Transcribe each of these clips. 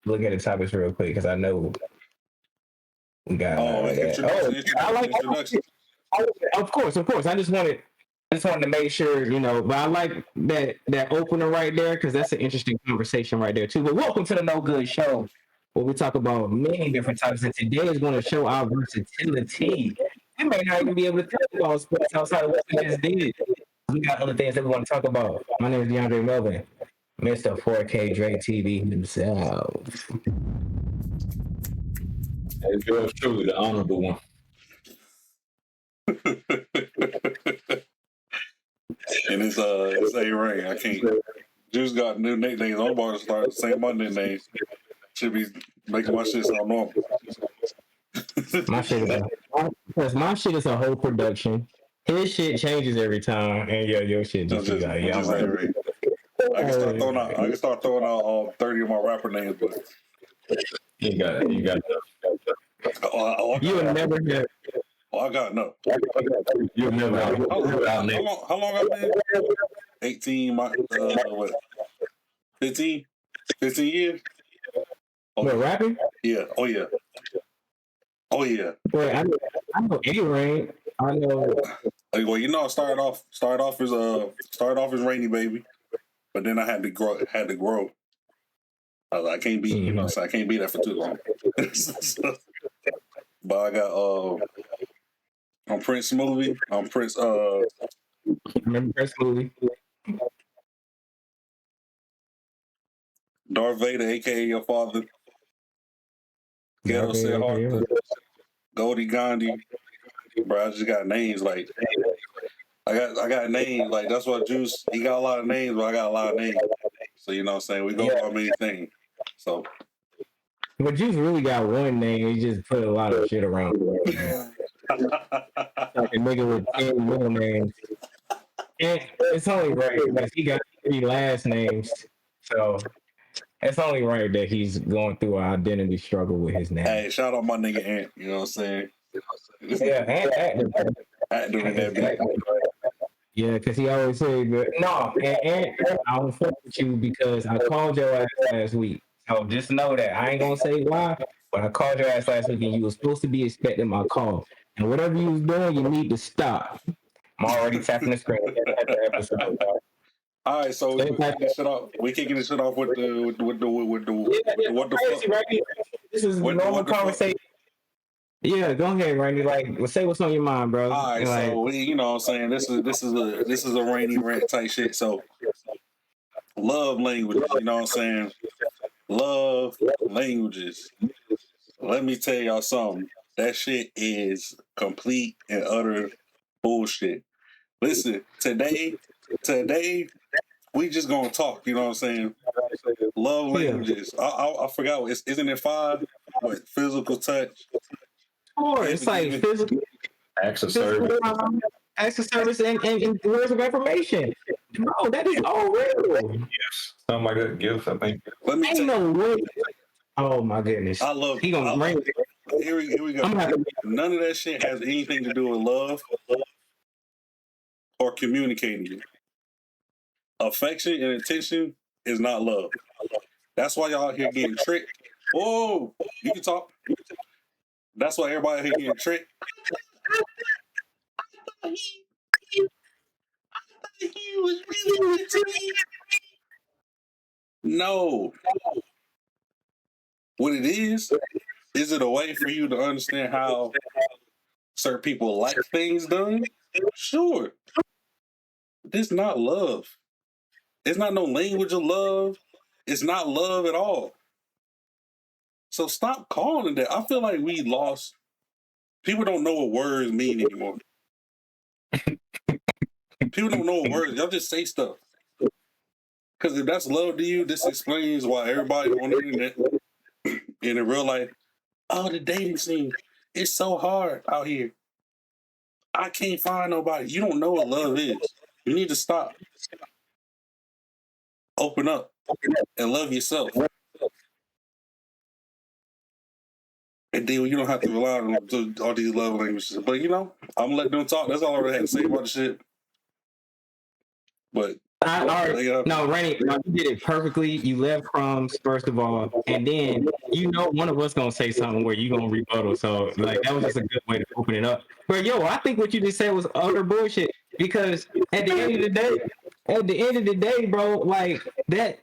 look at the topics real quick because I know we got a lot of that. I like introduction. Of course. I just wanted to make sure, but I like that opener right there because that's an interesting conversation right there too. But welcome to the No Good Show, where we talk about many different topics, and today is going to show our versatility. We may not even be able to talk about sports outside of what we just did. We got other things that we want to talk about. My name is DeAndre Melvin, Mr. 4K Dre TV himself. It's yours truly, the honorable one. And it's A-Rain. I can't. Juice got new nicknames. I'm about to start saying my nicknames. Should be making my shit sound normal. My shit is a whole production. His shit changes every time, and your shit just be like, yeah, right. I can start throwing out all 30 of my rapper names, but you got it. You would never get. I got enough. You'll never have. How long I've been? 18. What? 15 years. What, rapping? Yeah. Oh yeah. Wait, I know A-Rain. I know. Well, I started off as Rainy Baby, but then I had to grow. I can't be, so I can't be there for too long. But I got I'm Prince Movie. I'm Prince. Remember Prince Movie? Darth Vader, aka your father. Ghetto said Arthur. Goldie Gandhi. Bro, I just got names like I got names like that's what Juice. He got a lot of names, but I got a lot of names. So you know what I'm saying? We go on many things. So. But Juice really got one name. He just put a lot of shit around it. Like a nigga with 10 middle names. And it's only right because he got 3 last names. So it's only right that he's going through an identity struggle with his name. Hey, shout out my nigga Ant. You know what I'm saying? Yeah, Ant doing that beat. Yeah, because he always said, no, and I don't fuck with you because I called your ass last week. So just know that. I ain't going to say why, but I called your ass last week and you were supposed to be expecting my call. And whatever you was doing, you need to stop. I'm already tapping the screen at the episode. All right, so we kicking this shit off with the what the fuck? Right? This is normal conversation. Yeah, go ahead, Randy. Say what's on your mind, bro. All right, so you know what I'm saying this is a rainy rant type shit. So love languages, you know what I'm saying? Love languages. Let me tell y'all something. That shit is complete and utter bullshit. Listen, today we just gonna talk. You know what I'm saying? Love languages. I forgot. Isn't it 5? What, physical touch? Or it's like physical acts of service. Acts of service and words of affirmation. Bro, that is all real. Yes, something like that. Gifts, I think. Let me tell you. Oh my goodness. I love. He gonna bring. Here we go. None of that shit has anything to do with love or communicating. Affection and attention is not love. That's why y'all out here getting tricked. Oh, you can talk. That's why everybody out here getting tricked. He was really into me. No. What it is it a way for you to understand how certain people like things done? Sure. This is not love. It's not no language of love. It's not love at all. So stop calling it that. I feel like we lost. People don't know what words mean anymore. People don't know what words. Y'all just say stuff. Because if that's love to you, this explains why everybody on the internet and in real life, the dating scene, it's so hard out here. I can't find nobody. You don't know what love is. You need to stop. Open up and love yourself. And then you don't have to rely on all these love languages. But I'm gonna let them talk. That's all I really had to say about the shit. But I already Make it up. no, Rainy, no, you did it perfectly. You left crumbs first of all, and then one of us gonna say something where you gonna rebuttal. So like that was just a good way to open it up. But yo, I think what you just said was utter bullshit because at the end of the day, bro, like that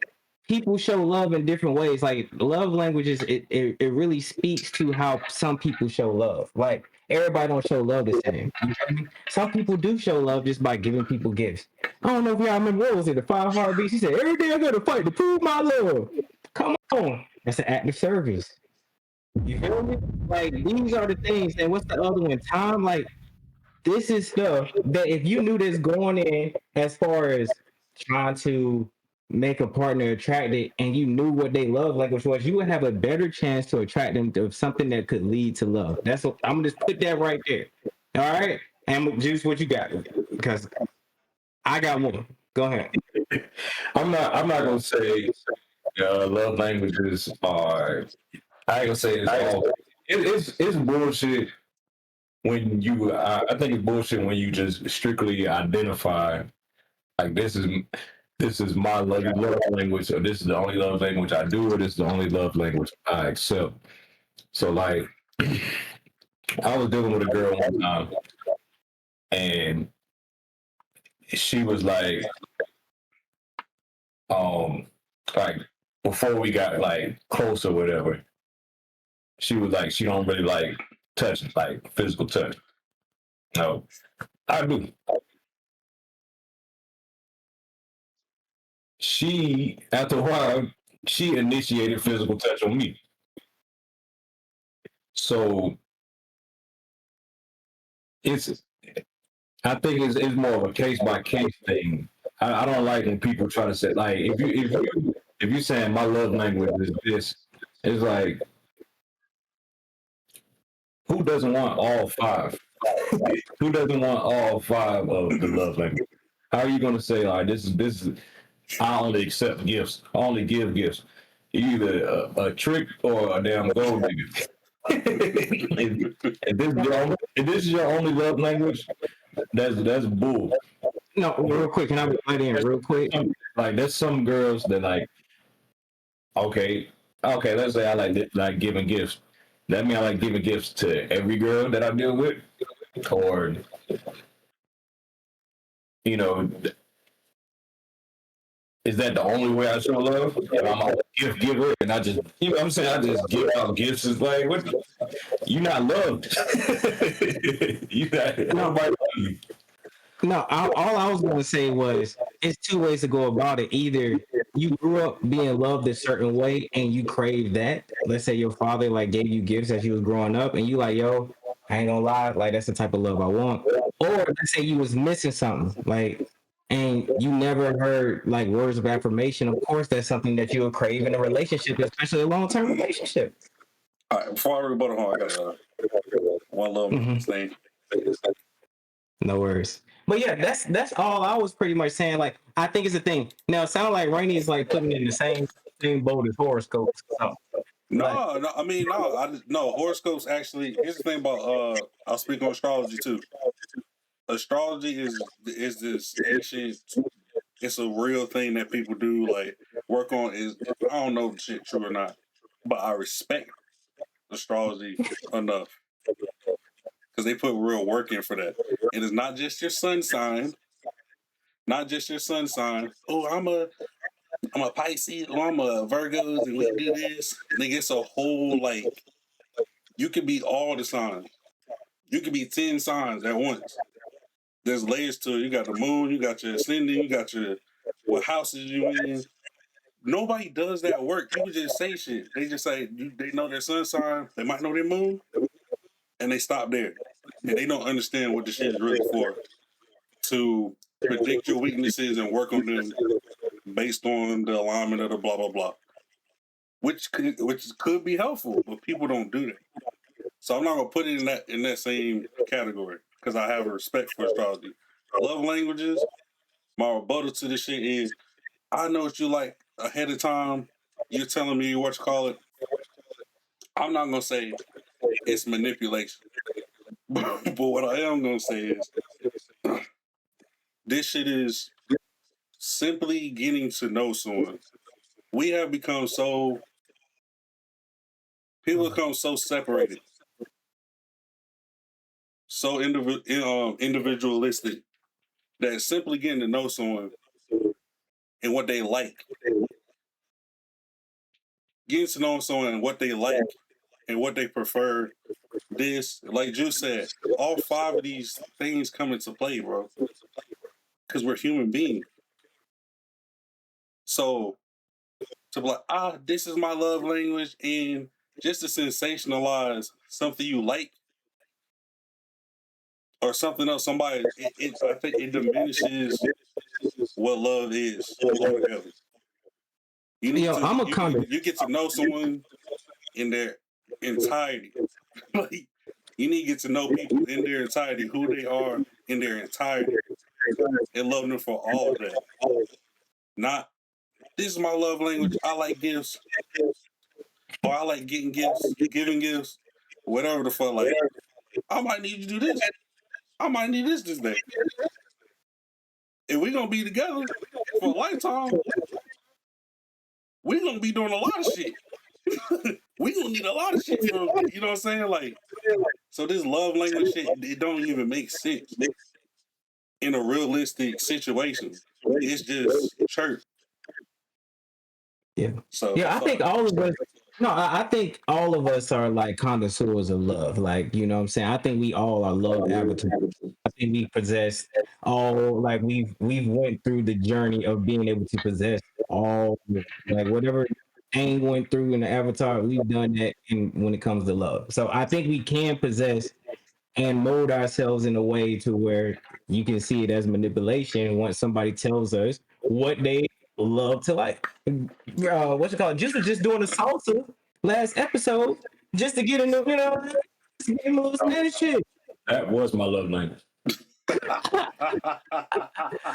people show love in different ways. Like love languages, it really speaks to how some people show love. Like everybody don't show love the same. You feel me? Some people do show love just by giving people gifts. I don't know if y'all remember what was it, the 5 Heartbeats. He said, every day I gotta fight to prove my love. Come on. That's an act of service. You feel me? Like these are the things. And what's the other one? Time, like this is stuff that if you knew this going in as far as trying to make a partner attracted and you knew what they love language was, you would have a better chance to attract them to something that could lead to love. That's what I'm gonna just put that right there. All right. And Juice, what you got? Because I got one. Go ahead. I'm not gonna say love languages are. I ain't gonna say it's all. It's bullshit when you. I think it's bullshit when you just strictly identify like this is my love language, or this is the only love language I do, or this is the only love language I accept. So like, I was dealing with a girl one time, and she was like before we got like close or whatever, she was like she don't really like touch, like physical touch. No, I do. She after a while she initiated physical touch on me. So it's I think it's more of a case by case thing. I don't like when people try to say like if you saying my love language is this, it's like who doesn't want all five? Who doesn't want all five of the love language? How are you going to say like this is I only accept gifts, I only give gifts, either a trick or a damn gold digger? If this is your only love language, that's bull. No, real quick, can I butt in real quick? Like there's some girls that like, okay, let's say I like giving gifts. That means I like giving gifts to every girl that I deal with, or you know, is that the only way I show love? If I'm a gift giver and I just, you know what I'm saying, I just give out gifts. It's like, what? You not loved. You not, nobody love you. No, all I was going to say was it's two ways to go about it. Either you grew up being loved a certain way and you crave that. Let's say your father like gave you gifts as you was growing up and you like, yo, I ain't gonna lie, like that's the type of love I want. Or let's say you was missing something, like, and you never heard like words of affirmation. Of course, that's something that you would crave in a relationship, especially a long-term relationship. All right, before I rebuttal, I got one little thing. No worries. But yeah, that's all I was pretty much saying. Like, I think it's a thing. Now, it sounds like Rainey is like putting in the same boat as horoscopes. So, No, I mean, no. Horoscopes actually. Here's the thing about. I'll speak on astrology too. Astrology is this ancient. It's a real thing that people do. Like work on is. I don't know if shit true or not, but I respect astrology enough because they put real work in for that. And it's not just your sun sign. Not just your sun sign. Oh, I'm a Pisces or I'm a Virgos and we do this. And it gets a whole like you can be all the signs. You can be 10 signs at once. There's layers to it. You got the moon, you got your ascending, you got your what houses you in. Nobody does that work. People just say shit. They just say they know their sun sign, they might know their moon, and they stop there. And they don't understand what the shit is really for. To predict your weaknesses and work on them based on the alignment of the blah blah blah. Which could be helpful, but people don't do that. So I'm not gonna put it in that same category because I have a respect for astrology. Love languages. My rebuttal to this shit is I know what you like ahead of time. You're telling me what you call it. I'm not gonna say it's manipulation, but what I am gonna say is this shit is simply getting to know someone. We have become so people become so separated, so individualistic that simply getting to know someone and what they like, getting to know someone and what they like and what they prefer. This, like Juice said, all 5 of these things come into play, bro, because we're human beings. So to be like, this is my love language, and just to sensationalize something you like or something else, somebody, I think it diminishes what love is altogether. You need to, I'm a kind you get to know someone in their entirety. Like, you need to get to know people in their entirety, who they are in their entirety, and love them for all of that. Not, this is my love language. I like gifts, or I like getting gifts, giving gifts, whatever the fuck. Like, I might need to do this. I might need this day. If we're gonna be together for a lifetime, we're gonna be doing a lot of shit. We gonna need a lot of shit from, you know what I'm saying? Like, so this love language shit, it don't even make sense in a realistic situation. It's just church. Yeah. So Yeah, I think all of us. No, I think all of us are like connoisseurs of love. Like, you know what I'm saying? I think we all are love avatars. I think we possess all, like we've went through the journey of being able to possess all, like whatever Aang went through in the Avatar, we've done that in when it comes to love. So I think we can possess and mold ourselves in a way to where you can see it as manipulation once somebody tells us what they love to like. What you call it? Just was just doing a salsa last episode just to get in the, just to get in a little Spanish shit. That was my love language.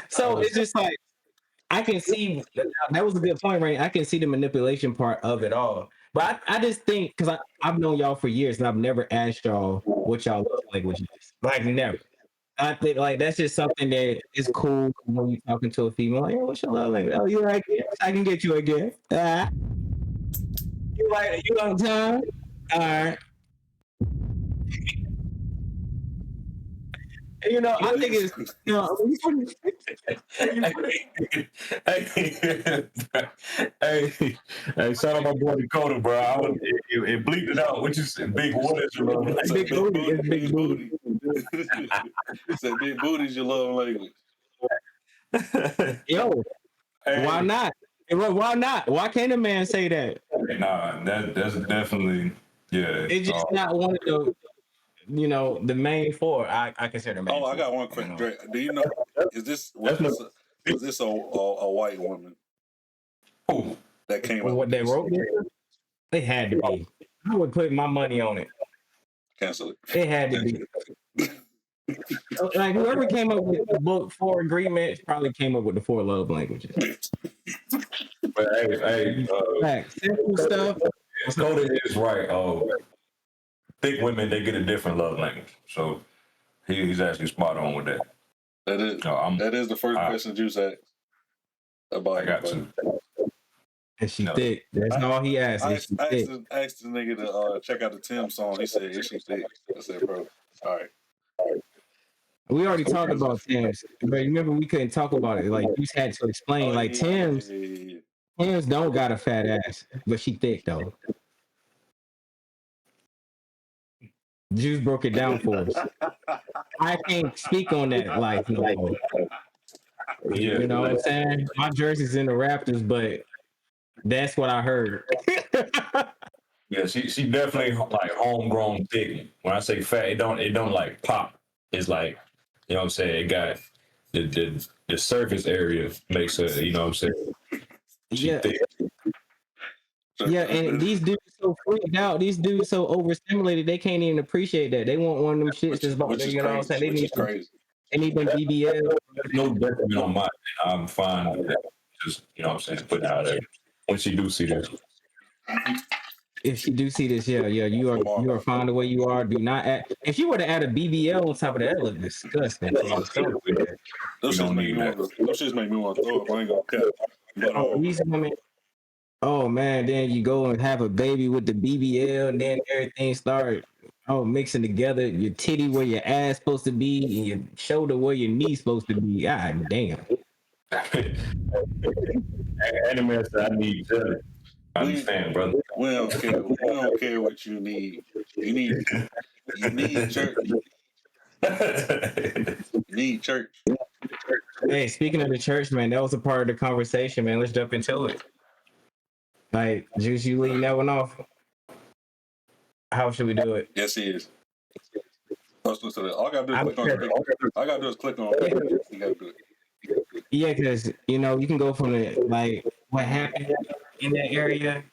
So it's just like I can see that was a good point, right? I can see the manipulation part of it all. But I just think because I've known y'all for years and I've never asked y'all what y'all love language is. Like never. I think like that's just something that is cool when you're talking to a female. Like, hey, what's your love language? Oh, you like it? I can get you a gift. You like it? You on time? All right. You know, I think it's hey, shout out my boy Dakota, bro. It bleeped it out. What you said? Big what is your love language? big booty. It's big booty. Said big booty's your love language. Yo, why not? Why not? Why can't a man say that? Nah, that's definitely It's just not one of the, the main 4. I consider main. I got one question. Dre, do you know? Was this a white woman Ooh. that came up? What they wrote? It had to be. I would put my money on it. Cancel it. It had to be. Like whoever came up with the book 4 Agreements probably came up with the 4 love languages. But hey, simple stuff. Dakota is right. Thick women, they get a different love language. So he's actually spot on with that. That is that is the first question Juice asked about. I got to. And she thick. That's all he asked. I asked the nigga to check out the Tim song. He said, "Is she thick?" I said, "Bro, all right." We already talked about Tim's, but remember we couldn't talk about it. Like you had to explain. Tim's don't got a fat ass, but she thick though. Juice broke it down for us. I can't speak on that life no more. Yeah, you know what I'm saying? My jersey's in the Raptors, but that's what I heard. Yeah, she definitely like homegrown thick. When I say fat, it don't like pop. It's like, you know what I'm saying, it got the surface area makes her, you know what I'm saying. Yeah. Yeah, and these dudes so freaked out. These dudes so overstimulated, they can't even appreciate that. They want one of them shits that's about, you know what I'm saying? They need them BBL. No detriment on mine. I'm fine with that. Just, you know what I'm saying, putting out there. When she do see this. If she do see this, yeah, you are fine the way you are. Do not add. If you were to add a BBL on top of that, it look disgusting. Those You shits don't make need me that. want to. Those shits make me want to throw up. I ain't gonna cap. But Oh, these women. Oh man, then you go and have a baby with the BBL, and then everything start mixing together. Your titty where your ass supposed to be, and your shoulder where your knee supposed to be. God damn. Anime said I need jelly. I we understand, brother. we don't care. We don't care what you need. You need church. You need church. Hey, speaking of the church, man, that was a part of the conversation, man. Let's jump into it. Like, Juice, you leading that one off? How should we do it? Yes, he is. Let's listen to that. All I gotta do is I'm click on. sure. All I gotta do is click on. You gotta do it. Yeah, because you can go from the like what happened in that area.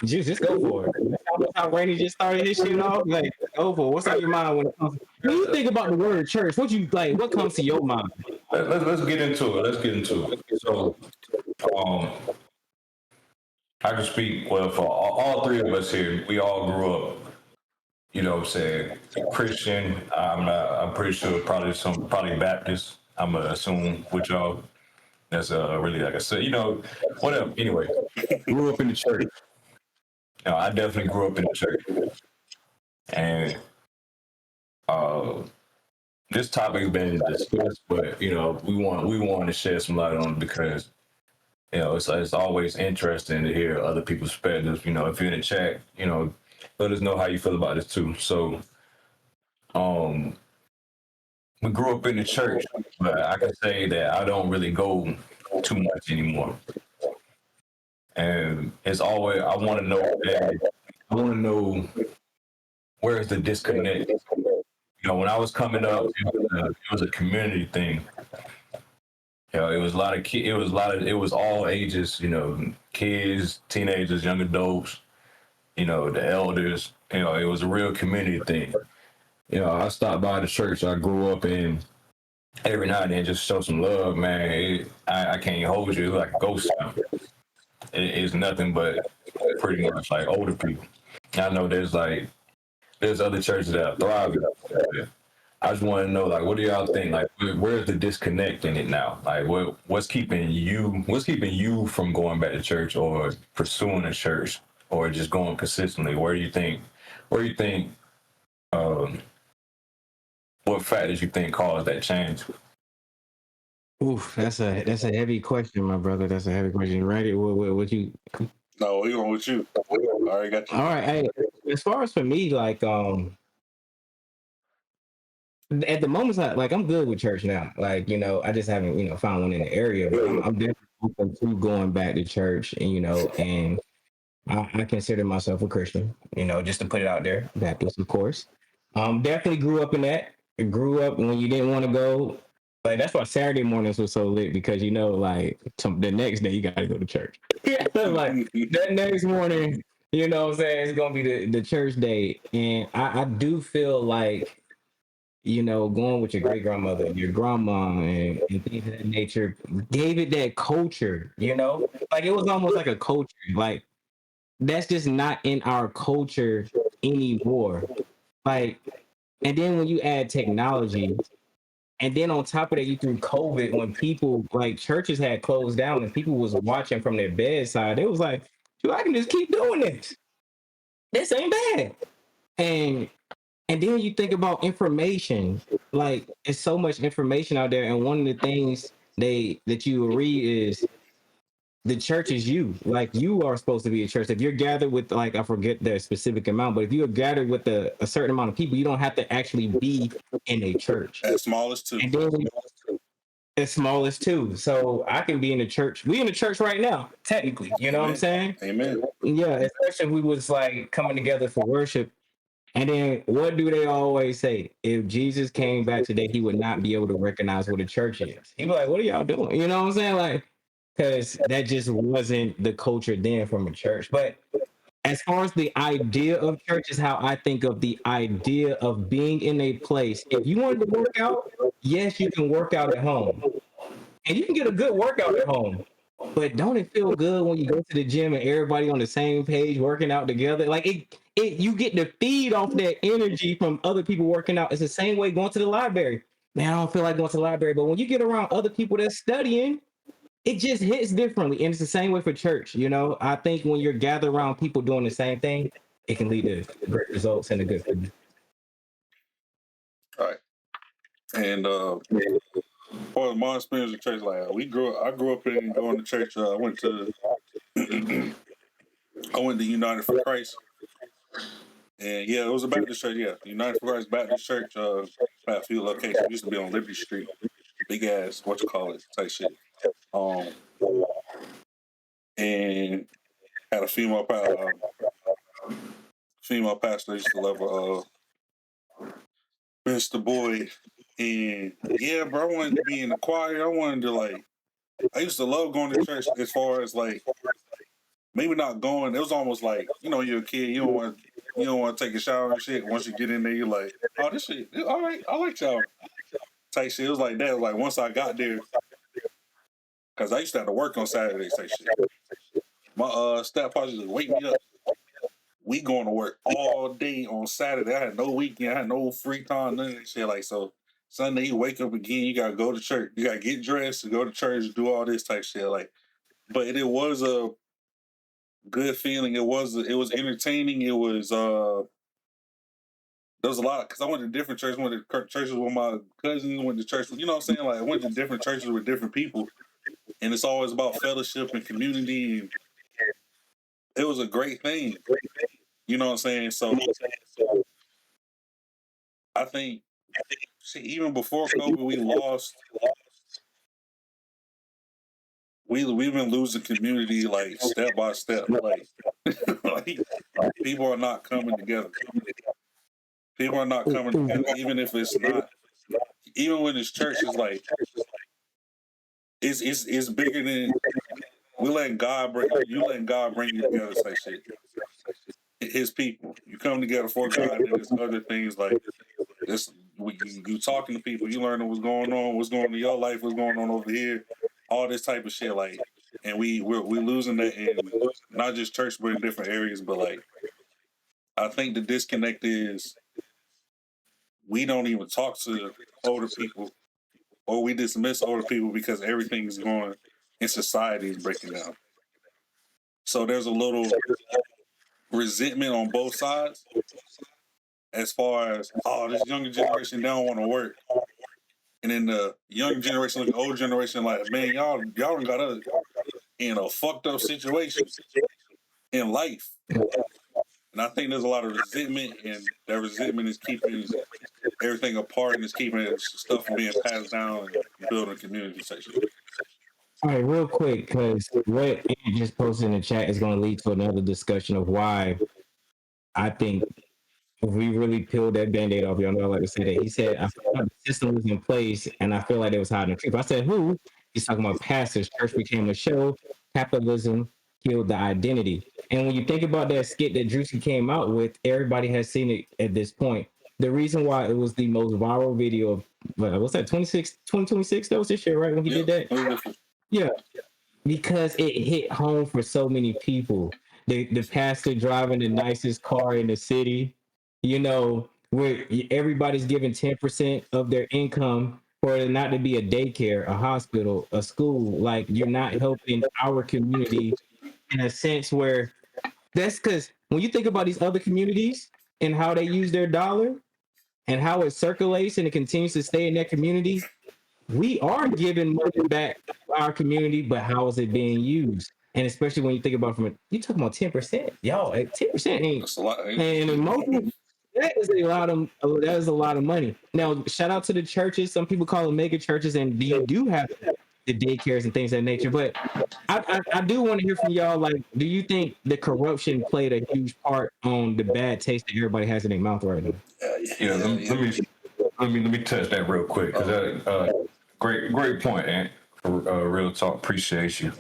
Juice, just go for it. That's how Rainy just started his shit off. Like, go for it. What's on your mind when you think about the word church? What you like? What comes to your mind? Let's get into it. Let's get into it. So, I can speak well for all three of us here. We all grew up, you know what I'm saying, Christian. I'm pretty sure probably Baptist. I'm gonna assume with y'all. That's really like I said, whatever. Anyway, grew up in the church. I definitely grew up in the church, and this topic's been discussed, but we want to shed some light on it because it's always interesting to hear other people's perspectives. If you're in the chat, let us know how you feel about this too. So, we grew up in the church, but I can say that I don't really go too much anymore. And it's always I want to know where is the disconnect. When I was coming up, it was a community thing. It was a lot of kids. It was all ages. Kids, teenagers, young adults. The elders. It was a real community thing. I stopped by the church I grew up in. Every now and then, just show some love, man. I can't hold you. It's like a ghost town. It's nothing but pretty much like older people. I know there's other churches that are thriving. I just want to know, like, what do y'all think? Like, where's the disconnect in it now? Like, what's keeping you from going back to church or pursuing a church or just going consistently? Where do you think, what factors you think caused that change? Oof, that's a heavy question, my brother. That's a heavy question. Right? What you? No, we going with you. I already got you. All right. Hey, as far as for me, like at the moment, I'm good with church now. Like, I just haven't, found one in the area, but I'm definitely open to going back to church, and I consider myself a Christian, just to put it out there, Baptist, of course. Definitely grew up in that. Grew up when you didn't want to go. Like, that's why Saturday mornings was so lit because, the next day you got to go to church. Like, that next morning, what I'm saying, it's going to be the church day. And I do feel like, going with your great grandmother, your grandma, and things of that nature gave it that culture, like it was almost like a culture. Like, that's just not in our culture anymore. Like, and then when you add technology, and then on top of that, you threw COVID when people like churches had closed down and people was watching from their bedside. It was like, dude, I can just keep doing this. This ain't bad. And then you think about information, like it's so much information out there. And one of the things that you will read is the church is you. Like, you are supposed to be a church. If you're gathered with, like, I forget the specific amount, but if you're gathered with a certain amount of people, you don't have to actually be in a church. As small as two. And then as small as two. So I can be in the church. We in the church right now, technically. You know what I'm saying? Amen. Yeah, especially if we was like coming together for worship. And then what do they always say? If Jesus came back today, he would not be able to recognize what a church is. He'd be like, what are y'all doing? You know what I'm saying? Like, because that just wasn't the culture then from a church. But as far as the idea of church is how I think of the idea of being in a place. If you wanted to work out, yes, you can work out at home. And you can get a good workout at home. But don't it feel good when you go to the gym and everybody on the same page working out together? Like you get to feed off that energy from other people working out. It's the same way going to the library. man, I don't feel like going to the library. But when you get around other people that's studying, it just hits differently. And it's the same way for church. You know, I think when you're gathered around people doing the same thing, it can lead to great results and a good thing. All right. And for my experience with church, like I grew up in going to church. I went to United for Christ. And yeah, it was a Baptist church. Yeah, United for Christ Baptist Church. Had a few locations. It used to be on Liberty Street, big ass type shit. And had a female pastor. I used to love her, Mr. Boyd. And yeah, bro, I wanted to be in the choir. I wanted to I used to love going to church. As far as maybe not going. It was almost like, you're a kid. You don't want to take a shower and shit. Once you get in there, you're like, oh, this shit, all right. I like shower type shit. It was like that. Like once I got there, because I used to have to work on Saturdays type shit. My staff partner just wake me up. We going to work all day on Saturday. I had no weekend. I had no free time. None of that shit. So Sunday, you wake up again. You gotta go to church. You gotta get dressed to go to church. Do all this type shit. But it was a good feeling. It was entertaining. It was there was a lot because I went to different churches. I went to churches with my cousins. Went to church. You know what I'm saying? I went to different churches with different people, and it's always about fellowship and community. And it was a great thing. You know what I'm saying? So I think even before COVID, we've been losing community step by step. People are not coming together. People are not coming together, even if it's not. Even when it's church, it's bigger than you letting God bring you together. Type shit. His people, you come together for God, and there's other things this. You talking to people, you learning what's going on in your life, what's going on over here, all this type of shit. And we're losing that in not just church, but in different areas. But I think the disconnect is we don't even talk to older people, or we dismiss older people because everything is going in society is breaking down. So there's a little resentment on both sides as far as, this younger generation, they don't want to work. And then the younger generation, the older generation, man, y'all got us in a fucked up situation in life. And I think there's a lot of resentment, and that resentment is keeping everything apart, and it's keeping stuff from being passed down and building a community section. All right, real quick, because what you just posted in the chat is going to lead to another discussion of why I think if we really peeled that Band-Aid off, y'all know I like to say that. He said, I feel like the system was in place, and I feel like they was hiding the truth. I said, who? He's talking about pastors. Church became a show. Capitalism killed the identity. And when you think about that skit that Juicy came out with, everybody has seen it at this point. The reason why it was the most viral video of, what's that, 2026? That was this year, right, when he did that? Yeah, because it hit home for so many people. The pastor driving the nicest car in the city, where everybody's giving 10% of their income for it not to be a daycare, a hospital, a school. You're not helping our community in a sense where that's because when you think about these other communities and how they use their dollar and how it circulates and it continues to stay in their community, we are giving money back to our community, but how is it being used? And especially when you think about you talking about 10%, y'all, 10% ain't. That's a lot. And that is a lot of money. Now, shout out to the churches. Some people call them mega churches, and you do have the daycares and things of that nature. But I do want to hear from y'all. Do you think the corruption played a huge part on the bad taste that everybody has in their mouth right now? Let me touch that real quick because great point, Ant. Real talk. Appreciate you.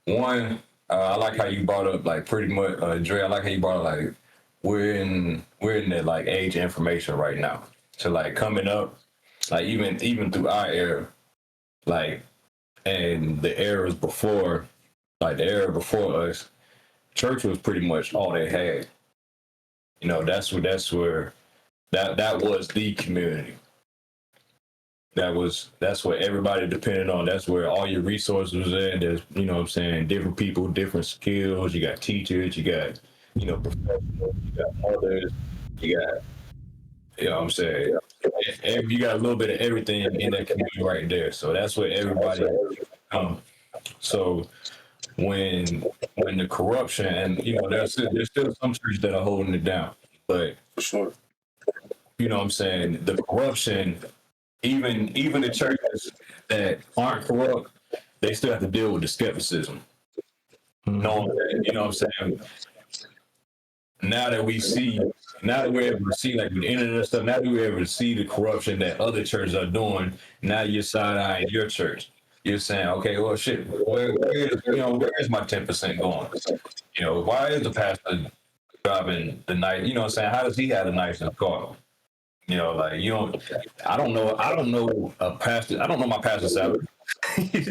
One, I like how you brought up pretty much, Dre. I like how you brought up we're in the age of information right now. So coming up, even through our era, and the eras before, the era before us, church was pretty much all they had. That's where that was the community. That's where everybody depended on. That's where all your resources was at. There's, you know what I'm saying, different people, different skills. You got teachers, you got, professionals, you got mothers, you got, you know what I'm saying, you got a little bit of everything in that community right there. So that's where everybody so when the corruption, and there's still some churches that are holding it down, but For sure. you know what I'm saying, the corruption, even the churches that aren't corrupt, they still have to deal with the skepticism. Knowing that, you know what I'm saying, now that we're able to see, like, with the internet and stuff, now that we're able to see the corruption that other churches are doing, now you're side-eyeing your church. You're saying, okay, well, shit, where is my 10% going? Why is the pastor driving the knife? You know what I'm saying? How does he have a knife in the car? I don't know a pastor. I don't know my pastor's salary.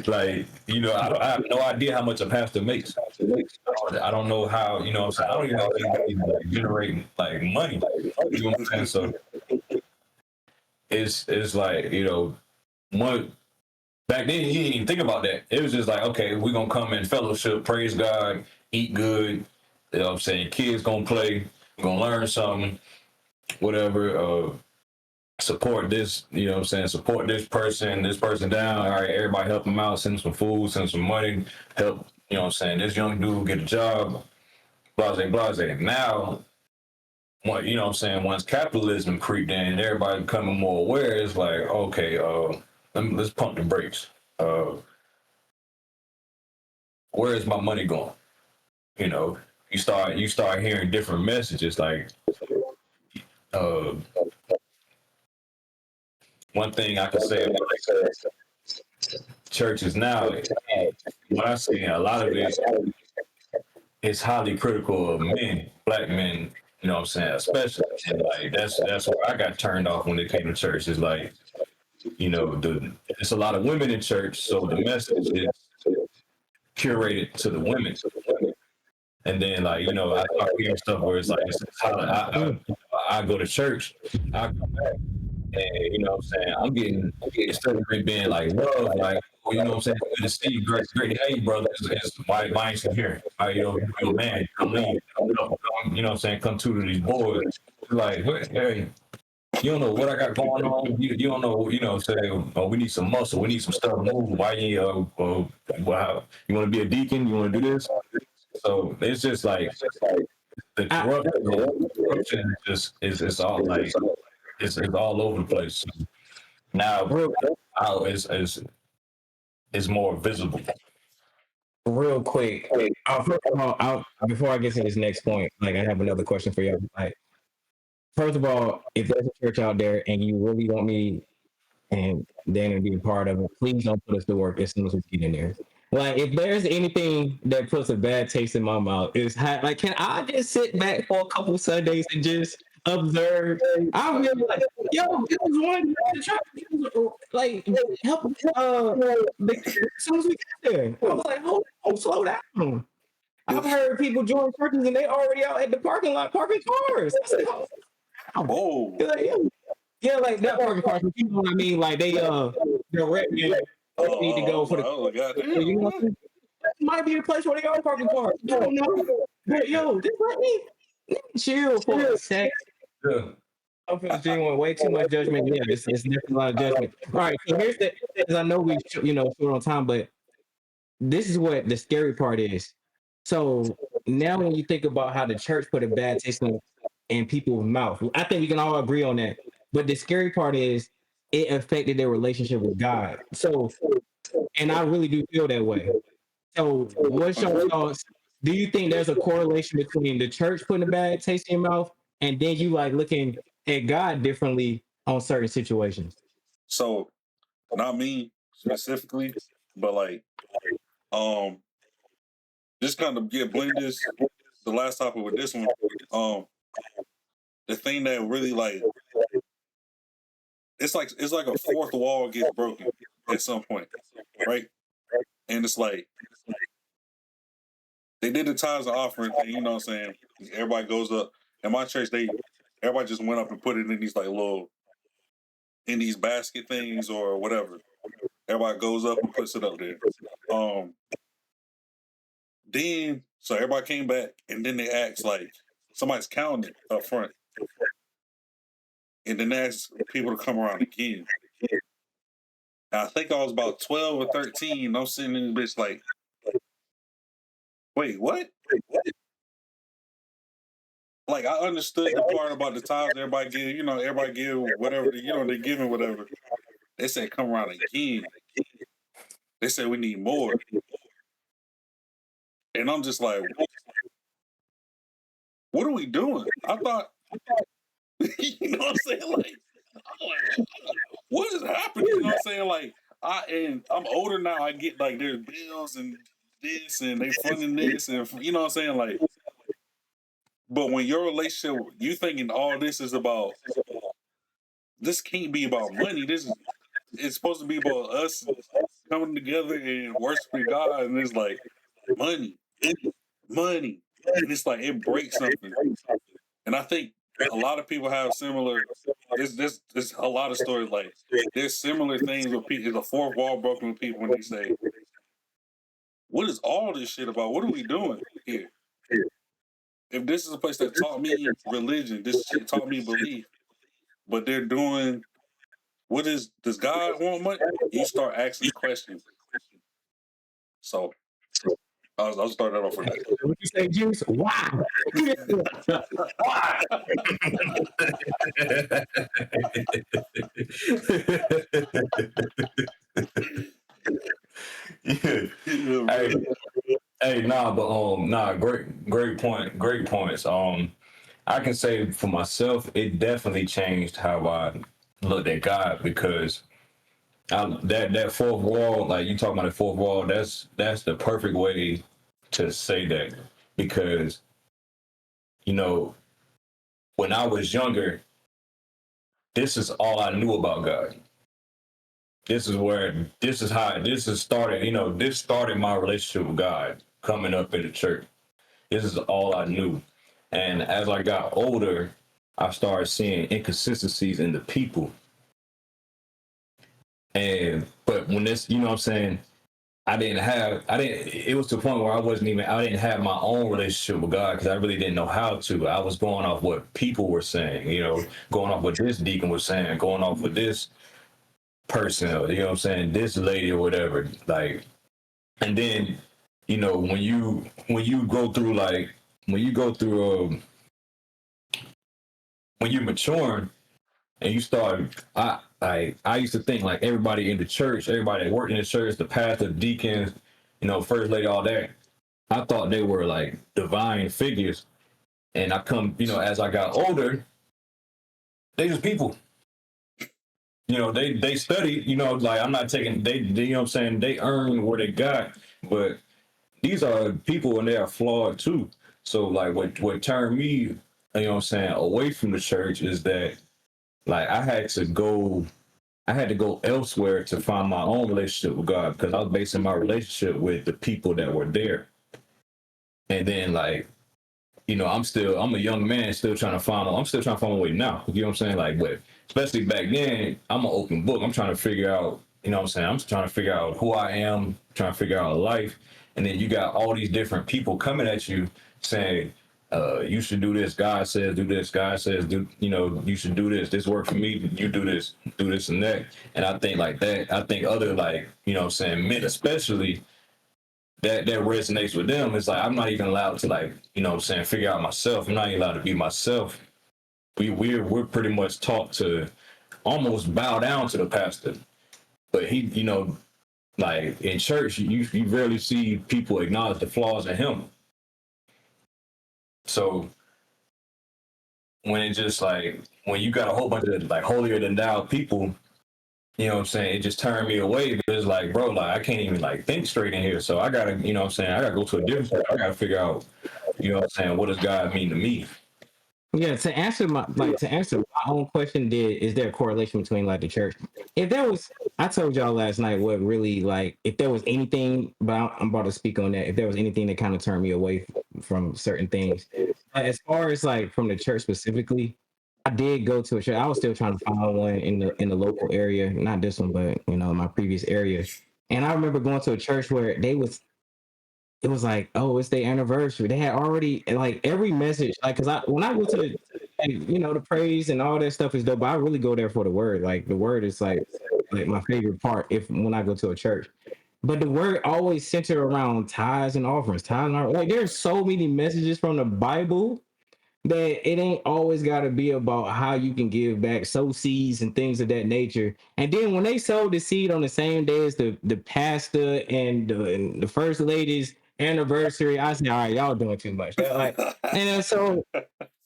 Like, I have no idea how much a pastor makes. I don't know how, you know what I'm saying? I don't even know how he's like generating like money. You know what I'm saying? So it's like, one back then you didn't even think about that. It was just like, okay, we're gonna come in fellowship, praise God, eat good, you know what I'm saying? Kids gonna play, we're gonna learn something, whatever, support this, you know what I'm saying, support this person down. All right, everybody help them out, send some food, send some money, help, you know what I'm saying, this young dude get a job, blase. Now, you know what I'm saying, once capitalism creeped in, everybody becoming more aware, it's like, okay, let's pump the brakes. Where is my money going? You start hearing different messages, like, one thing I can say about churches now, what I see, a lot of it is highly critical of men, black men, you know what I'm saying, especially. And like that's where I got turned off when it came to church. Is like, it's a lot of women in church, so the message is curated to the women. And then, like, I start hearing stuff where it's like, I go to church, I come back, and you know what I'm saying, I'm getting, instead of it being like love, like, well, you know what I'm saying, good to see you, great to hear you, brother. It's why ain't you here? Yo, man, come leave. You know what I'm saying, come to these boys. Like, hey, you don't know what I got going on. You don't know, say, oh, we need some muscle, we need some stuff to move. Why you wow, you want to be a deacon? You want to do this? So it's just like the corruption is all like it's all over the place. Now it's more visible. Real quick, first of all, before I get to this next point, like, I have another question for you. Like, first of all, if there's a church out there and you really want me and Dan to be a part of it, please don't put us to work as soon as we get in there. Like, if there's anything that puts a bad taste in my mouth, is like, can I just sit back for a couple Sundays and just observe? I'm really like, yo, it was one to try to like help as soon as we get there. I was like, hold on, slow down. I've heard people join churches and they already out at the parking lot parking cars. I said, oh, yeah, like that parking cars. You know what I mean? Like they're ready. Need to go for the. oh, You know what I'm saying? That might be a place where they are parking cars. I don't know. But yo, just let me chill for a sec. Yeah. I'm feeling way too much judgment. Yeah, it's definitely a lot of judgment. All right, so here's the. Because I know we short on time, but this is what the scary part is. So now, when you think about how the church put a bad taste in people's mouth, I think we can all agree on that. But the scary part is it affected their relationship with God. So, and I really do feel that way. So, what's your thoughts? Do you think there's a correlation between the church putting a bad taste in your mouth and then you like looking at God differently on certain situations? so not me specifically, but like, just kind of blend this the last topic with this one. The thing that really like it's like a fourth wall gets broken at some point, right? And it's like they did the tithes and offering thing, you know what I'm saying? Everybody goes up. In my church, they everybody just went up and put it in these like little in these basket things or whatever. Everybody goes up and puts it up there. Then so everybody came back and then they asked like somebody's counting it up front. And then they asked people to come around again. And I think I was about 12 or 13. I'm sitting in this bitch like, wait, what? Like I understood the part about the times everybody give whatever they're giving whatever. They said come around again. They said we need more. And I'm just like, what are we doing? I thought you know what I'm saying? Like, I'm like, what is happening? You know what I'm saying? Like I'm older now, I get like there's bills and this and they funding this and you know what I'm saying? Like, but when your relationship, you thinking all this is about this can't be about money. It's supposed to be about us coming together and worshiping God, and it's like money, money, and it's like it breaks something. And I think a lot of people have similar. There's a lot of stories like there's similar things with people. The fourth wall broken with people when they say, "What is all this shit about? What are we doing here?" If this is a place that taught me religion, this shit taught me belief, but they're doing does God want money? You start asking questions. So I'll start that off with that. What you say, Juice? Wow. Hey, great point, great points. I can say for myself, it definitely changed how I looked at God because that fourth wall, like you talking about the fourth wall, that's the perfect way to say that because you know when I was younger, this is all I knew about God. This is how this has started. This started my relationship with God coming up in the church. This is all I knew. And as I got older, I started seeing inconsistencies in the people. But when this, you know what I'm saying, it was to the point where I didn't have my own relationship with God because I really didn't know how to. I was going off what people were saying, going off what this deacon was saying, going off what this person, you know what I'm saying, this lady or whatever. Like, and then, when you go through when you're maturing and you start, I used to think like everybody in the church, everybody that worked in the church, the pastor, deacons, first lady, all that. I thought they were like divine figures, and as I got older, they just people. They studied. Like I'm not taking they. You know what I'm saying? They earned what they got, but these are people and they are flawed too. So like what turned me, you know what I'm saying, away from the church is that like I had to go elsewhere to find my own relationship with God because I was basing my relationship with the people that were there. And then like, I'm a young man I'm still trying to find my way now. You know what I'm saying? Like, but especially back then, I'm an open book. I'm trying to figure out, you know what I'm saying? I'm trying to figure out who I am, trying to figure out life. And then you got all these different people coming at you saying, you should do this. God says do this. God says you should do this. This worked for me. You do this and that. And I think like that, I think other like, you know what I'm saying, men especially, that resonates with them. It's like I'm not even allowed to like, you know what I'm saying, figure out myself. I'm not even allowed to be myself. We're pretty much taught to almost bow down to the pastor. But he, like in church, you rarely see people acknowledge the flaws in him. So when it just like when you got a whole bunch of like holier than thou people, you know what I'm saying, it just turned me away because it's like, bro, like I can't even like think straight in here. So I gotta, you know what I'm saying, I gotta go to a different place. I gotta figure out, you know what I'm saying, what does God mean to me? Yeah, to answer my own question, is there a correlation between like the church? If there was, I told y'all last night what really like if there was anything, but I'm about to speak on that. If there was anything that kind of turned me away from certain things, as far as like from the church specifically, I did go to a church. I was still trying to find one in the local area, not this one, but my previous area. And I remember going to a church where it was like, oh, it's their anniversary. They had already like every message, like, cause when I go to the praise and all that stuff is dope. But I really go there for the word. Like the word is like my favorite part if when I go to a church. But the word always centered around tithes and offerings. Like there's so many messages from the Bible that it ain't always got to be about how you can give back, sow seeds and things of that nature. And then when they sowed the seed on the same day as the pastor and the first lady's anniversary, I said, all right, y'all doing too much. Like, and so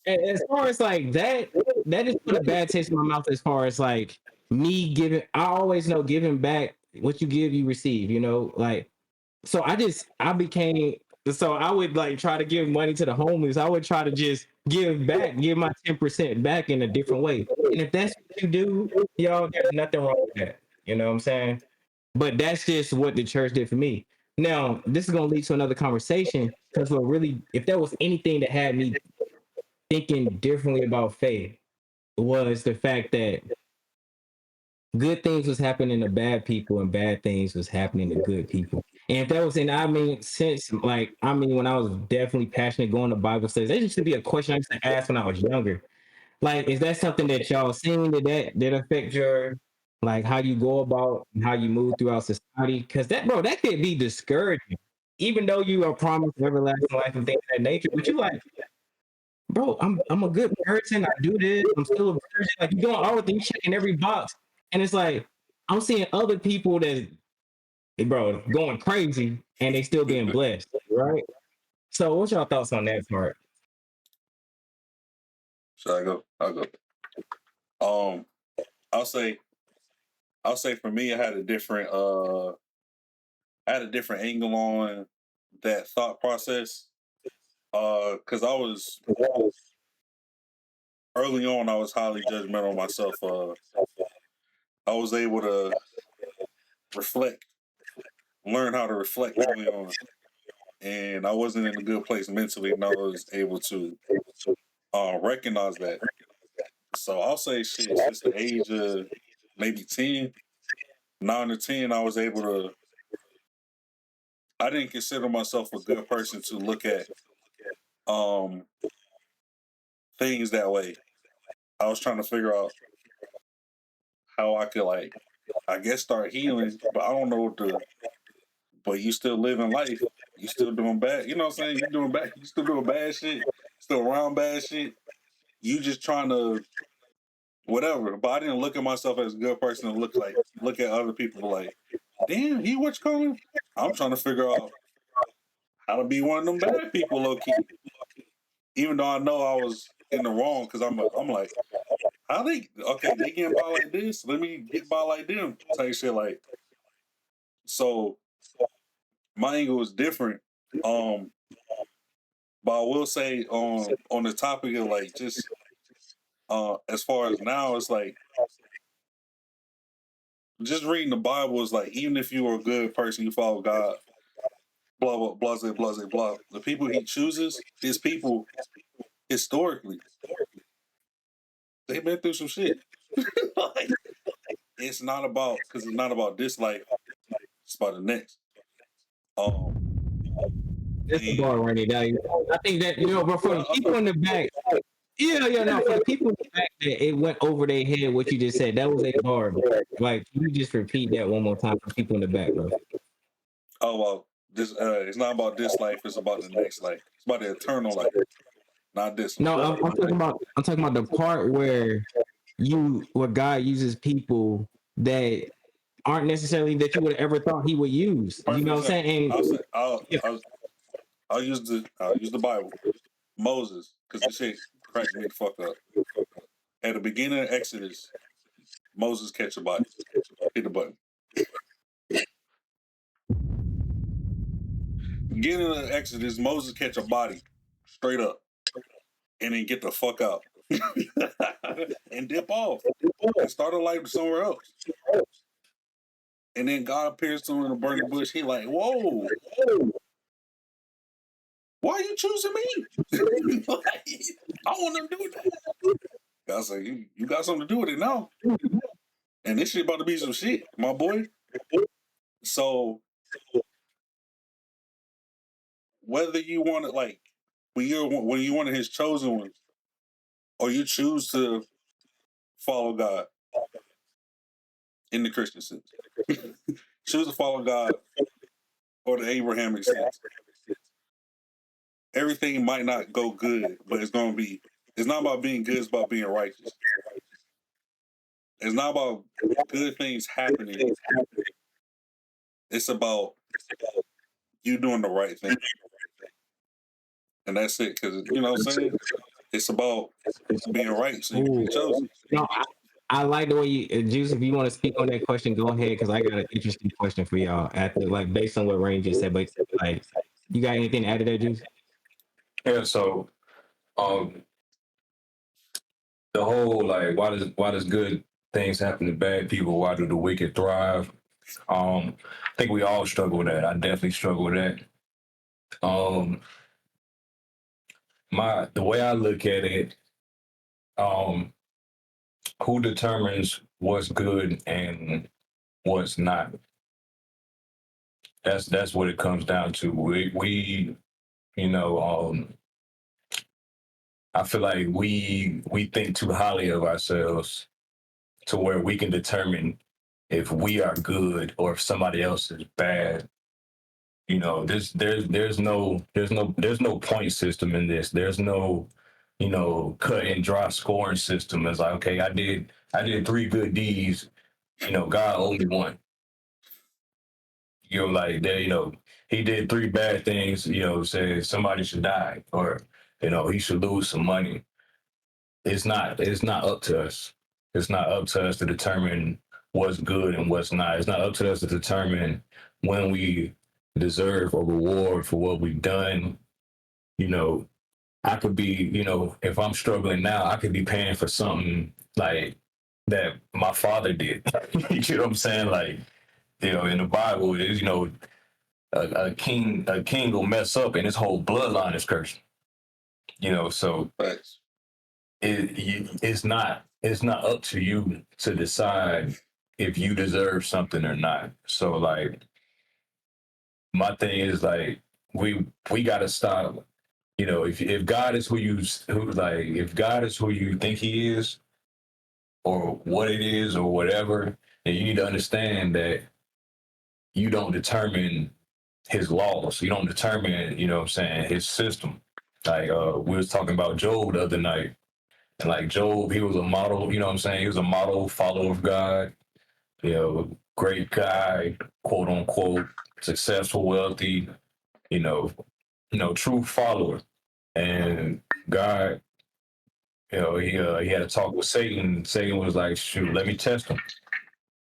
as far as like that just put a bad taste in my mouth as far as like me giving. I always know giving back, what you give, you receive. Like so I became so I would like try to give money to the homeless. I would try to just give my 10% back in a different way. And if that's what you do, there's nothing wrong with that. You know what I'm saying? But that's just what the church did for me. Now, this is gonna lead to another conversation because what really, if there was anything that had me thinking differently about faith, was the fact that good things was happening to bad people and bad things was happening to good people. And if that was in, I mean, since like, I mean, when I was definitely passionate going to Bible studies, that used to be a question I used to ask when I was younger. Like, is that something that y'all seen that affect your, like, how you go about and how you move throughout society? Because that, bro, that could be discouraging. Even though you are promised everlasting life and things of that nature, but you like, bro, I'm a good person. I do this. I'm still a virgin. Like you doing all the things, checking every box, and it's like I'm seeing other people that, bro, going crazy, and they still being blessed, right? So, what's your thoughts on that part? Should I go? I'll go. Um, I'll say, for me, I had a different angle on that thought process. Because I was early on, I was highly judgmental of myself. I was able to reflect, learn how to reflect early on, and I wasn't in a good place mentally, and I was able to recognize that. So I'll say, shit, since the age of maybe 10, 9 or 10, I was able to. I didn't consider myself a good person to look at um, things that way. I was trying to figure out how I could, like, I guess, start healing, but I don't know what to. But you still living life. You still doing bad. You know what I'm saying? You doing bad. You still doing bad shit. Still around bad shit. You just trying to whatever. But I didn't look at myself as a good person to look at other people like, damn, he what you calling? I'm trying to figure out how to be one of them bad people, low key. Even though I know I was in the wrong, because I'm like, how they they getting by like this? Let me get by like them. Type shit like. So my angle was different. Um, but I will say on the topic of like just as far as now, it's like just reading the Bible is like, even if you are a good person, you follow God, blah blah blah blah blah blah. The people He chooses, His people historically, they've been through some shit. Like, it's not about because it's not about this life; it's about the next. That's the And bar right there. I think that but for the people in the back, no, for the people in the back that it went over their head. What you just said, that was a bar. Bro. Like, can you just repeat that one more time for people in the back, bro? oh well, this it's not about this life; it's about the next life. It's about the eternal life, not this one. No, I'm talking about the part where where God uses people that aren't necessarily that you would have ever thought He would use. You Perfect know what I'm example. saying? I'll And say yeah, I'll use the Bible. Moses, because this shit cracked me the fuck up. At the beginning of Exodus, Moses catch a body, hit the button. Beginning of Exodus, Moses catch a body, straight up, and then get the fuck out and dip off and start a life somewhere else. And then God appears to him in a burning bush. He like, whoa, why are you choosing me? Like, I want to do that. I said, you got something to do with it now. And this shit about to be some shit, my boy. So whether you want it like when you're one of his chosen ones, or you choose to follow God in the Christian sense, choose to follow God or the Abrahamic sense, everything might not go good, but it's gonna be. It's not about being good; it's about being righteous. It's not about good things happening. It's about you doing the right thing, and that's it. Because you know what I'm saying. It's about being right, so you can be Ooh. chosen. No, I like the way you, Juice. If you want to speak on that question, go ahead because I got an interesting question for y'all. After like based on what Rain just said, but like, you got anything to add to that, Juice? Yeah, so um the whole like why does good things happen to bad people? Why do the wicked thrive? I think we all struggle with that. I definitely struggle with that. Um the way I look at it, um, who determines what's good and what's not? That's what it comes down to. We you know, I feel like we think too highly of ourselves to where we can determine if we are good or if somebody else is bad. You know, there's no point system in this. There's no, cut and dry scoring system. It's like, okay, I did three good deeds, God only one. Like there, he did three bad things, said somebody should die or he should lose some money. It's not up to us. It's not up to us to determine what's good and what's not. It's not up to us to determine when we deserve a reward for what we've done. You know, I could be, if I'm struggling now, I could be paying for something like that my father did. You know what I'm saying? Like, in the Bible, it is, a king will mess up and his whole bloodline is cursed. So Facts. it's not up to you to decide if you deserve something or not. So like my thing is like we gotta stop. If God is if God is who you think he is or what it is or whatever, then you need to understand that you don't determine his laws. You don't determine, what I'm saying, his system. Like we was talking about Job the other night. And like Job, he was a model, what I'm saying? He was a model follower of God, great guy, quote unquote, successful, wealthy, you know, true follower. And God, he had a talk with Satan. Satan was like, shoot, let me test him.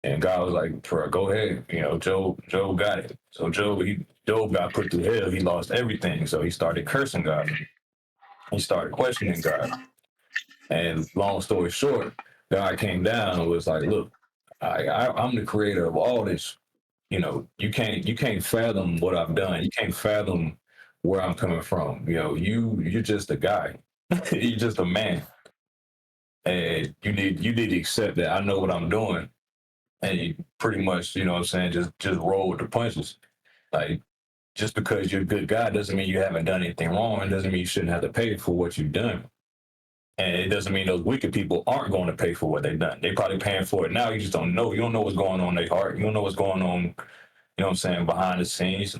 And God was like, go ahead. Job got it. So Job got put through hell. He lost everything. So he started cursing God. He started questioning God. And long story short, God came down and was like, look, I'm the creator of all this. You can't fathom what I've done. You can't fathom where I'm coming from. You're just a guy. You're just a man. And you need to accept that I know what I'm doing. And you pretty much, what I'm saying, just roll with the punches. Like just because you're a good guy doesn't mean you haven't done anything wrong. It doesn't mean you shouldn't have to pay for what you've done. And it doesn't mean those wicked people aren't going to pay for what they've done. They're probably paying for it now. You just don't know. You don't know what's going on in their heart. You don't know what's going on, what I'm saying, behind the scenes.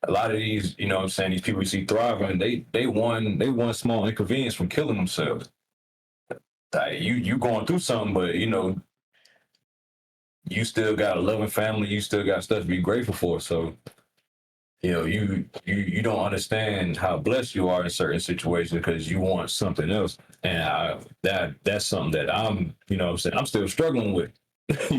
A lot of these, what I'm saying, these people you see thriving, they want small inconvenience from killing themselves. Like you going through something, but you still got a loving family, you still got stuff to be grateful for. So you don't understand how blessed you are in certain situations because you want something else, and that's something that I'm, what I'm saying, I'm still struggling with.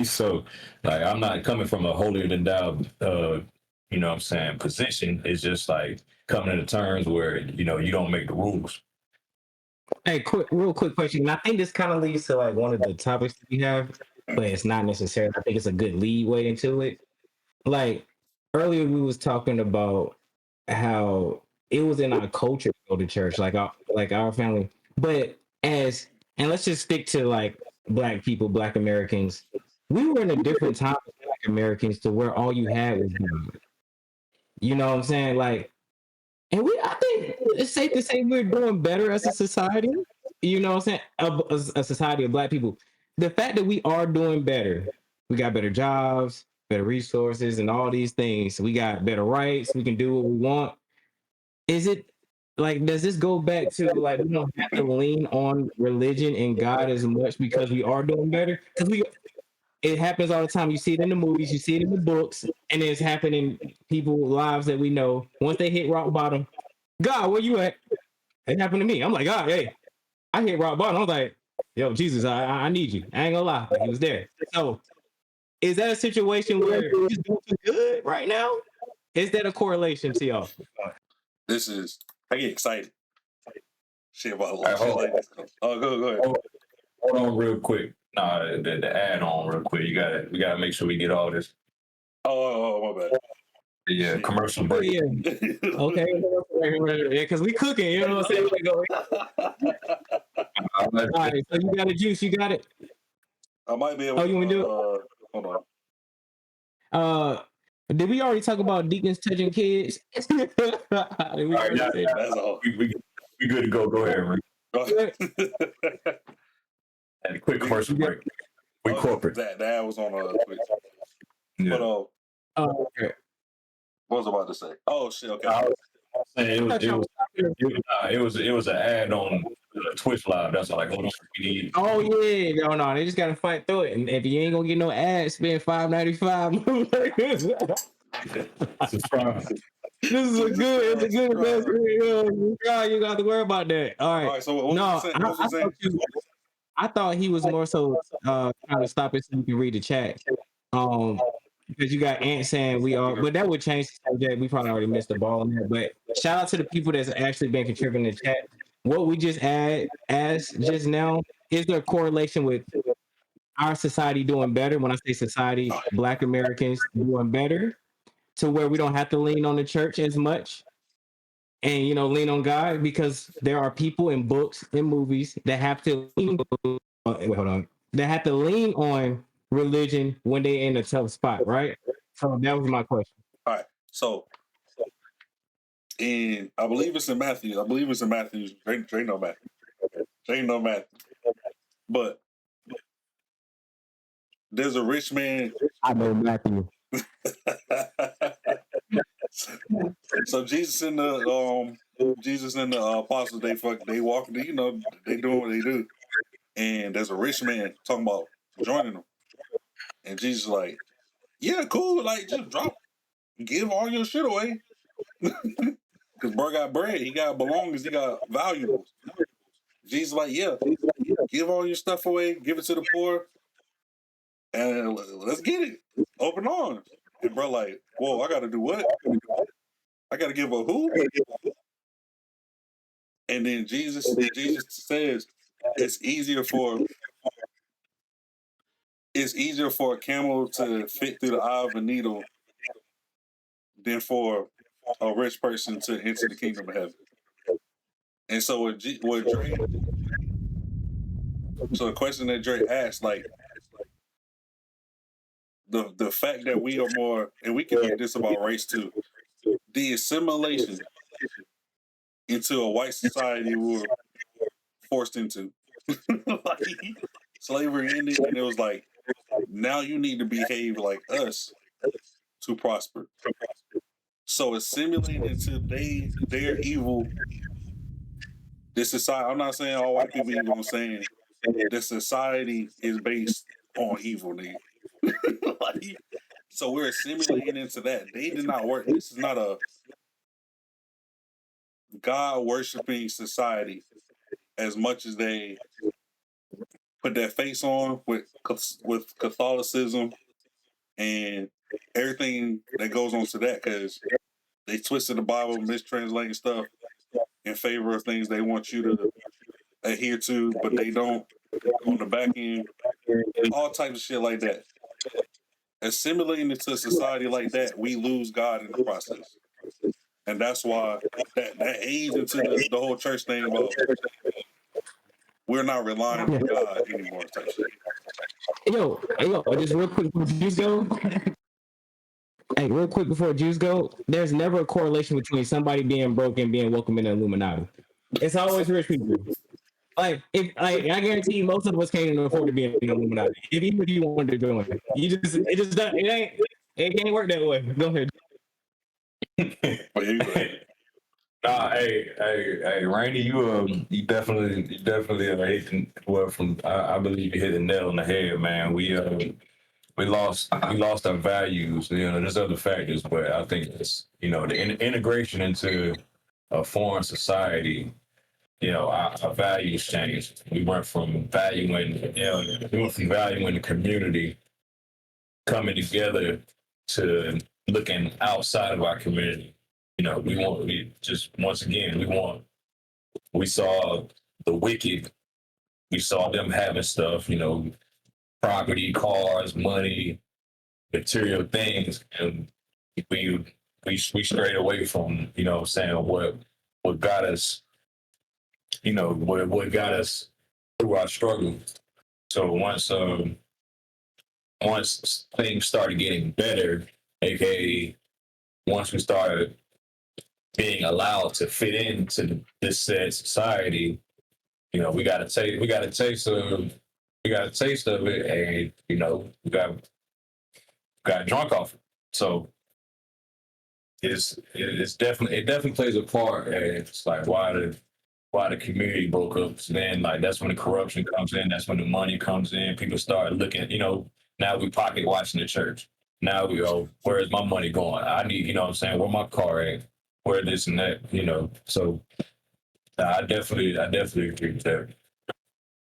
So, like, I'm not coming from a holier than thou, what I'm saying, position. It's just like coming to terms where you don't make the rules. Hey, real quick question. And I think this kind of leads to like one of the topics that we have, but it's not necessarily. I think it's a good lead way into it. Like earlier, we was talking about how it was in our culture to go to church, like our family. But as and let's just stick to like black people, black Americans. We were in a different time as black Americans to where all you had was God. You know what I'm saying? Like, and I think it's safe to say we're doing better as a society. You know what I'm saying? A society of black people. The fact that we are doing better, we got better jobs, better resources, and all these things. We got better rights. We can do what we want. Is it like, does this go back to like we don't have to lean on religion and God as much because we are doing better? Because it happens all the time. You see it in the movies, you see it in the books, and it's happening in people's lives that we know. Once they hit rock bottom, God, where you at? It happened to me. I'm like, God, hey, I hit rock bottom. I was like, yo, Jesus, I need you. I ain't gonna lie. Like, he was there. So is that a situation where we're just doing too good right now? Is that a correlation to y'all? This is I get excited. Shit about Hey, shit hold like on. this. Oh, go ahead. Hold on real quick. Nah, the add on real quick. We gotta make sure we get all this. Oh, my bad. The Shit. commercial Oh, break. yeah. Okay. Yeah, because we cooking, you know what I'm saying? We go, all right, so you got a juice, you got it. I might be able Oh, you want to do it? hold on. Did we already talk about deacons touching kids? Did we already yeah, say yeah. That's all. We good to go. Go ahead, Rick. that? And a quick commercial break. We corporate. That was on Twitch. Yeah. But Oh, okay. what was I about to say? Oh shit, okay. I was saying it was an ad on Twitch Live. That's like, hold on, we need. Oh yeah, no, they just gotta fight through it. And if you ain't gonna get no ads, spend $5.95. Subscribe. This is it's a good investment. You got to worry about that. All right. So what was you saying? What was you saying? I thought he was more so trying to stop it so you can read the chat. Because you got Ant saying we are, but that would change the subject. We probably already missed the ball on that. But shout out to the people that's actually been contributing to the chat. What we just asked just now, is there a correlation with our society doing better? When I say society, Black Americans doing better to where we don't have to lean on the church as much and lean on God, because there are people in books and movies that have to lean on religion when they're in a tough spot, right? So that was my question. All right. So I believe it's in Matthew. Dre know Matthew. But there's a rich man. I know Matthew. So Jesus and the apostles, they walk, they doing what they do, and there's a rich man talking about joining them, and Jesus like, yeah, cool, like just give all your shit away, because bro got bread, he got belongings, he got valuables. Jesus like, yeah, give all your stuff away, give it to the poor, and let's get it, open arms. And bro like, whoa, I got to do what? I got to give a who? And then Jesus says it's easier for a camel to fit through the eye of a needle than for a rich person to enter the kingdom of heaven. And so the question that Dre asked, like the fact that we are more, and we can get this about race too, the assimilation into a white society we were forced into. Like, slavery ended, and it was like, now you need to behave like us to prosper. So assimilating into their evil. This society, I'm not saying all white people evil, I'm saying the society is based on evil, nigga. Like, so we're assimilating into that. They did not work. This is not a God worshiping society as much as they put their face on with Catholicism and everything that goes on to that, because they twisted the Bible, mistranslating stuff in favor of things they want you to adhere to, but they don't on the back end. All types of shit like that. Assimilating into a society like that, we lose God in the process. And that's why that aids into the whole church thing about we're not relying on God anymore. Type shit. Yo, just real quick before Juice go. Hey, real quick before Juice go, there's never a correlation between somebody being broke and being welcome in the Illuminati. It's always rich people. Like, if I guarantee you, most of us can't even afford to be in the Illuminati. Even if you wanted to join it, it can't work that way. Go ahead. But anyway, Nah, hey, Rainy, you definitely are hitting well from. I believe you hit the nail on the head, man. We lost our values. You know, there's other factors, but I think it's the integration into a foreign society. You know, our values changed. We went from valuing the community coming together to looking outside of our community. You know, we saw the wicked, we saw them having stuff, property, cars, money, material things, and we strayed away from, saying what got us, what got us through our struggle. So once things started getting better, aka once we started being allowed to fit into this said society, we got a taste of it, and we got drunk off it. So it definitely plays a part, and it's like why the community broke up. So then, like, that's when the corruption comes in. That's when the money comes in. People start looking. Now we pocket watching the church. Now we go, where is my money going? I need, what I'm saying, where my car at? Where this and that, So I definitely agree with that.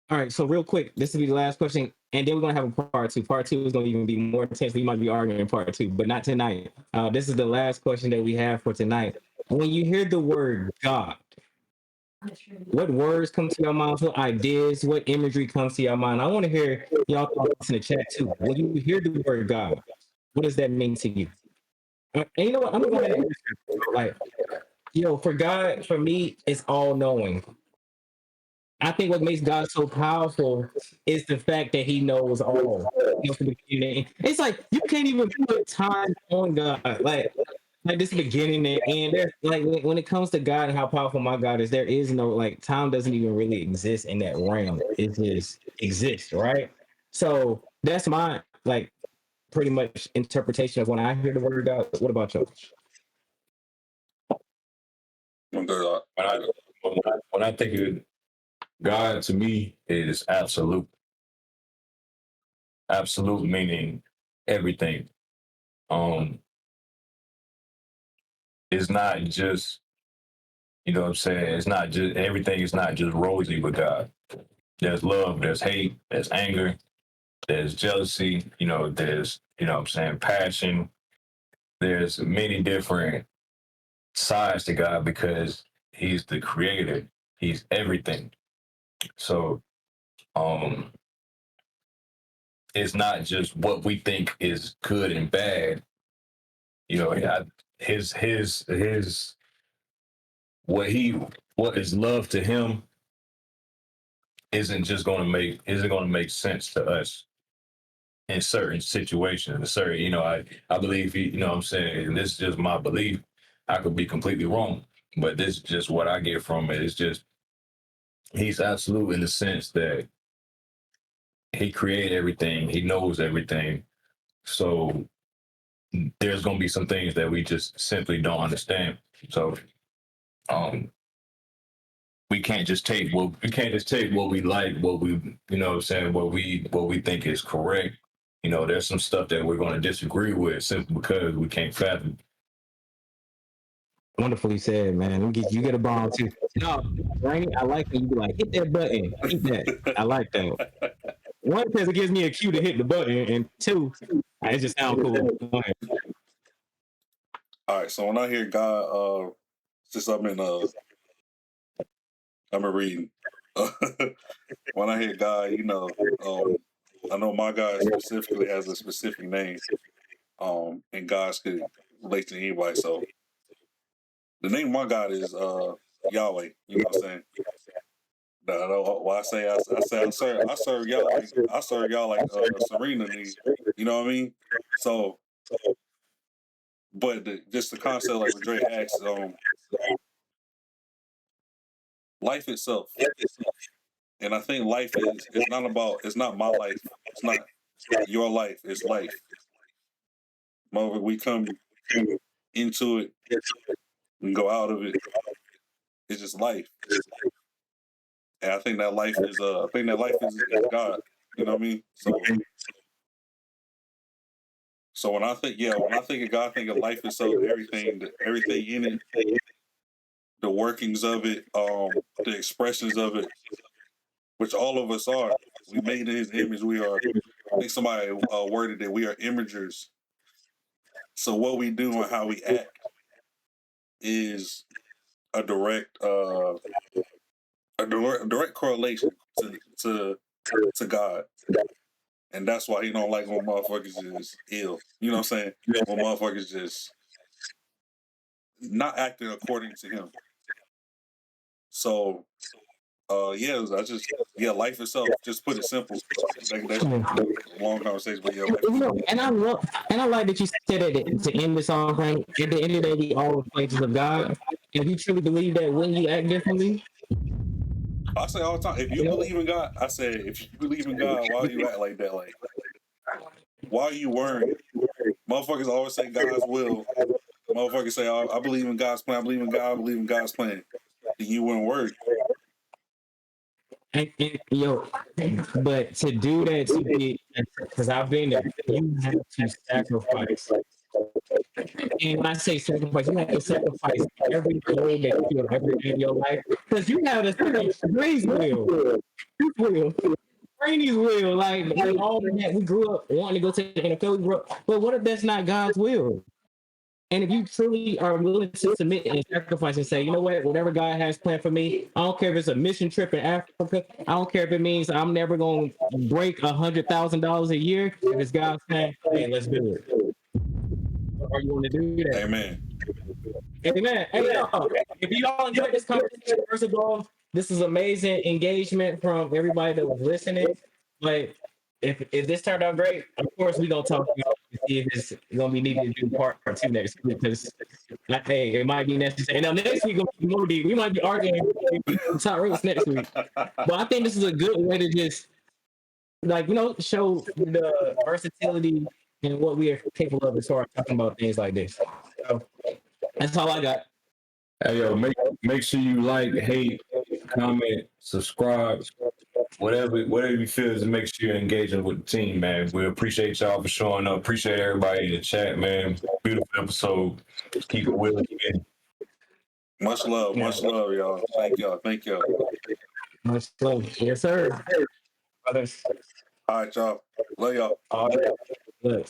All right, so real quick, this will be the last question, and then we're gonna have a part two. Part two is gonna even be more intense. We might be arguing in part two, but not tonight. This is the last question that we have for tonight. When you hear the word God, what words come to your mind? What ideas? What imagery comes to your mind? I want to hear y'all thoughts in the chat too. When you hear the word God, what does that mean to you? And you know what? I'm gonna go ahead and like, for God, for me, it's all knowing. I think what makes God so powerful is the fact that He knows all. It's like you can't even put time on God. Like this beginning and end. There's like when it comes to God and how powerful my God is, there is no like time doesn't even really exist in that realm. It just exists, right? So that's my like pretty much interpretation of when I hear the word God. What about you? When I think of God, to me, is absolute. Absolute meaning everything. It's not just, what I'm saying? It's not just everything is not just rosy with God. There's love, there's hate, there's anger, there's jealousy, there's, what I'm saying, passion. There's many different sides to God because He's the creator. He's everything. So it's not just what we think is good and bad. His what is love to him isn't going to make sense to us in certain situations. I believe what I'm saying, and this is just my belief. I could be completely wrong, but this is just what I get from it. It's just he's absolute in the sense that he created everything, he knows everything. So there's going to be some things that we just simply don't understand. So we can't just take what we like, what we what I'm saying, what we think is correct. There's some stuff that we're going to disagree with simply because we can't fathom. Wonderfully said, man. You get a bomb too. No, right? I like when you be like, hit that button, hit that. I like that. One, because it gives me a cue to hit the button, and two, it just sounds cool. All right, so when I hear God, since I'm reading. When I hear God, I know my God specifically has a specific name, and God's could relate to anybody. So the name of my God is Yahweh. You know what I'm saying? No, why I say I serve y'all like Serena needs. You know what I mean? So, but just the concept, like what Dre asked, life itself, and I think life is not about. It's not my life. It's not your life. It's life. Mother, we come into it, we go out of it. It's just life, and I think that life is is God. You know what I mean? So when I think of God, I think of life itself, everything in it, the workings of it, the expressions of it, which all of us are. We made in His image. We are. I think somebody worded it. We are imagers. So what we do and how we act is a direct correlation to God, and that's why He don't like when motherfuckers is ill. You know what I'm saying? When motherfuckers just not acting according to Him. So, life itself. Just put it simple. That's a long conversation, but yeah, life itself. And I like that you said that to end this all thing. At the end of the day, we all the places of God. And if you truly believe that, when you act differently, I say all the time, if you believe in God, if you believe in God, why you act like that? Like, why are you worrying? Motherfuckers always say God's will. Motherfuckers say, oh, I believe in God's plan. I believe in God. I believe in God's plan. Then you wouldn't worry. But to do that, to be, because I've been there, you have to sacrifice. And when I say sacrifice, you have to sacrifice every goal that you feel every day in your life. Because you have a Gray's will, Brady's will, like all of that. We grew up wanting to go to the NFL, but what if that's not God's will? And if you truly are willing to submit and sacrifice and say, you know what, whatever God has planned for me, I don't care if it's a mission trip in Africa. I don't care if it means I'm never going to break $100,000 a year. If it's God's plan, hey, let's do it. Are you going to do that? Amen. Amen. Hey, y'all, if you all enjoyed this conversation, first of all, this is amazing engagement from everybody that was listening. But if this turned out great, of course we're gonna talk to see if it's gonna be needed to do part two next week because hey, it might be necessary. Now next week gonna be more deep. We might be arguing top rates next week. But I think this is a good way to just show the versatility and what we are capable of as far as talking about things like this. So that's all I got. Hey yo, make sure you like, hate, comment, subscribe, whatever you feel is make sure you're engaging with the team, man. We appreciate y'all for showing up. Appreciate everybody in the chat, man. Beautiful episode. Keep it willing. Much love, y'all. Thank y'all. Much love. Yes, sir. Brothers. All right, y'all. Love y'all. All right. Look.